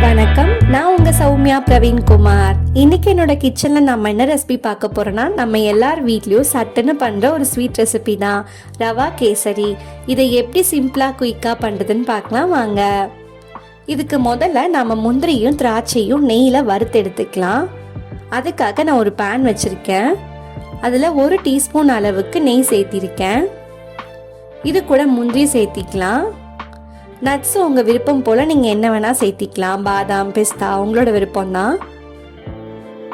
வணக்கம், நான் உங்க சௌமியா பிரவீன்குமார். இன்னைக்கு என்னோட கிச்சன்ல நம்ம என்ன ரெசிபி பார்க்க போறோம்னா, நம்ம எல்லார் வீட்லயும் சட்டுன்னு பண்ற ஒரு ஸ்வீட் ரெசிபி தான் ரவா கேசரி. இதை எப்படி சிம்பிளா குயிக்கா பண்றதுன்னு பார்க்கலாம் வாங்க. இதுக்கு முதல்ல நம்ம முந்திரியும் திராட்சையும் நெய்யில வறுத்து எடுத்துக்கலாம். அதுக்காக நான் ஒரு பேன் வச்சிருக்கேன். அதுல 1 டீஸ்பூன் அளவுக்கு நெய் சேர்த்திருக்கேன். இது கூட முந்திரி சேர்த்திக்கலாம். நட்ஸ் உங்கள் விருப்பம் போல் நீங்கள் என்ன வேணால் சேர்த்திக்கலாம். பாதாம், பிஸ்தா உங்களோட விருப்பம் தான்.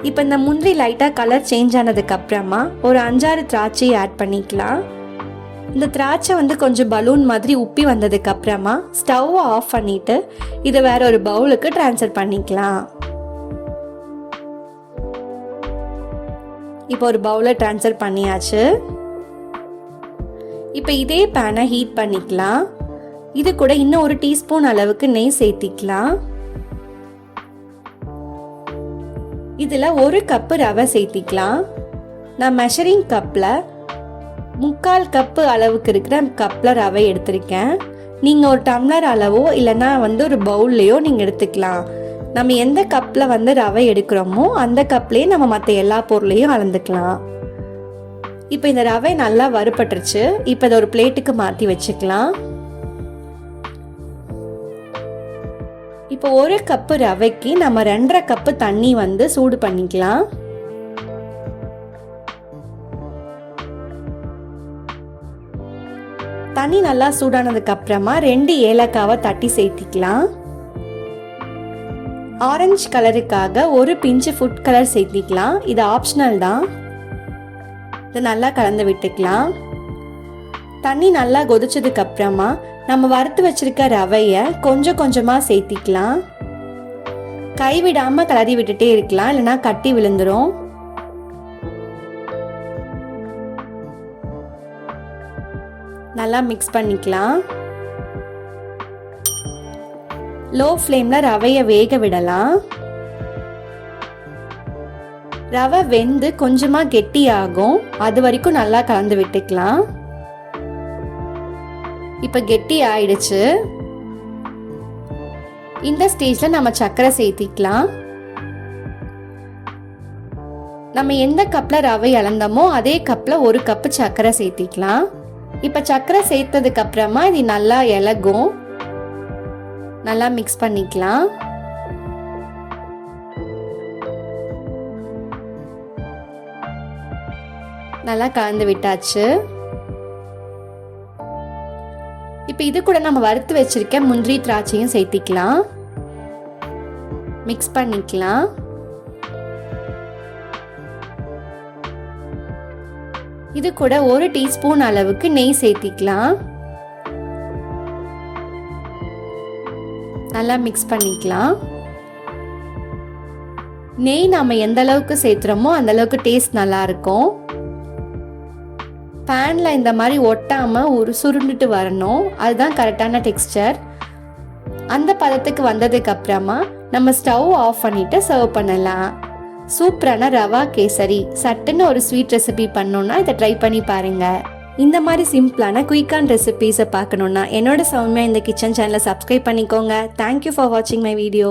இப்போ இந்த முந்திரி லைட்டாக கலர் சேஞ்ச் ஆனதுக்கப்புறமா ஒரு 5-6 திராட்சையை ஆட் பண்ணிக்கலாம். இந்த திராட்சை கொஞ்சம் பலூன் மாதிரி உப்பி வந்ததுக்கப்புறமா ஸ்டவ்வை ஆஃப் பண்ணிவிட்டு இதை வேற ஒரு பவுலுக்கு ட்ரான்ஸ்ஃபர் பண்ணிக்கலாம். இப்போ ஒரு பவுலை ட்ரான்ஸ்ஃபர் பண்ணியாச்சு. இப்போ இதே பேனை ஹீட் பண்ணிக்கலாம். இது கூட இன்னும் 1 டீஸ்பூன் அளவுக்கு நெய் சேர்த்திக்கலாம். இதில் 1 கப்பு ரவை சேர்த்திக்கலாம். நான் மெஷரிங் கப்பில் 3/4 கப்பு அளவுக்கு இருக்கிற கப்பில் ரவை எடுத்திருக்கேன். நீங்கள் ஒரு டம்ளர் அளவோ இல்லைன்னா ஒரு பவுல்லையோ நீங்கள் எடுத்துக்கலாம். நம்ம எந்த கப்பில் ரவை எடுக்கிறோமோ அந்த கப்லேயே நம்ம மற்ற எல்லா பொருளையும் அளந்துக்கலாம். இப்போ இந்த ரவை நல்லா வறுபட்டுருச்சு. இப்போ இதை ஒரு பிளேட்டுக்கு மாற்றி வச்சுக்கலாம். இப்போ 1 கப்பு ரவைக்கு நம்ம 2.5 கப்பு தண்ணி சூடு பண்ணிக்கலாம். தண்ணி நல்லா சூடானதுக்கு அப்புறமா 2 ஏலக்காவை தட்டி சேர்த்திக்கலாம். ஆரஞ்சு கலருக்காக 1 பிஞ்சு ஃபுட் கலர் சேர்த்திக்கலாம். இது ஆப்ஷனல் தான். இதை நல்லா கலந்து விட்டுக்கலாம். தண்ணி நல்லா கொதிச்சதுக்கு அப்புறமா நம்ம வறுத்து வச்சிருக்க ரவையை கொஞ்சம் கொஞ்சமாக சேர்த்திக்கலாம். கைவிடாமல் கிளறி விட்டுட்டே இருக்கலாம், இல்லைன்னா கட்டி விழுந்துரும். நல்லா மிக்ஸ் பண்ணிக்கலாம். லோ ஃப்ளேமில் ரவையை வேக விடலாம். ரவை வெந்து கொஞ்சமாக கெட்டியாகும். அது வரைக்கும் நல்லா கலந்து விட்டுக்கலாம். இப்போ கெட்டி ஆயிடுச்சு. இந்த ஸ்டேஜில் நம்ம சர்க்கரை சேர்த்திக்கலாம். நம்ம எந்த கப்பில் ரவை அளந்தோமோ அதே கப்பில் 1 கப்பு சர்க்கரை சேர்த்திக்கலாம். இப்போ சர்க்கரை சேர்த்ததுக்கு அப்புறமா இது நல்லா இலகும். நல்லா மிக்ஸ் பண்ணிக்கலாம். நல்லா கலந்து விட்டாச்சு. இப்போ இது கூட நம்ம வறுத்து வச்சிருக்க முந்திரி திராட்சையும் சேர்த்திக்கலாம். மிக்ஸ் பண்ணிக்கலாம். இது கூட 1 டீஸ்பூன் அளவுக்கு நெய் சேர்த்திக்கலாம். நல்லா மிக்ஸ் பண்ணிக்கலாம். நெய் நாம எந்த அளவுக்கு சேர்த்துறோமோ அந்த அளவுக்கு டேஸ்ட் நல்லா இருக்கும். பேனில் இந்த மாதிரி ஒட்டாமல் சுருண்டுட்டு வரணும். அதுதான் கரெக்டான டெக்ஸ்டர். அந்த பதத்துக்கு வந்ததுக்கு அப்புறமா நம்ம ஸ்டவ் ஆஃப் பண்ணிட்டு சர்வ் பண்ணலாம். சூப்பரான ரவா கேசரி. சட்டுன்னு ஒரு ஸ்வீட் ரெசிபி பண்ணோன்னா இதை ட்ரை பண்ணி பாருங்க. இந்த மாதிரி சிம்பிளான குயிக்கான ரெசிபிஸை பார்க்கணுன்னா என்னோட சௌமியா இந்த கிச்சன் சேனலை சப்ஸ்கிரைப் பண்ணிக்கோங்க. தேங்க்யூ ஃபார் வாட்சிங் மை வீடியோ.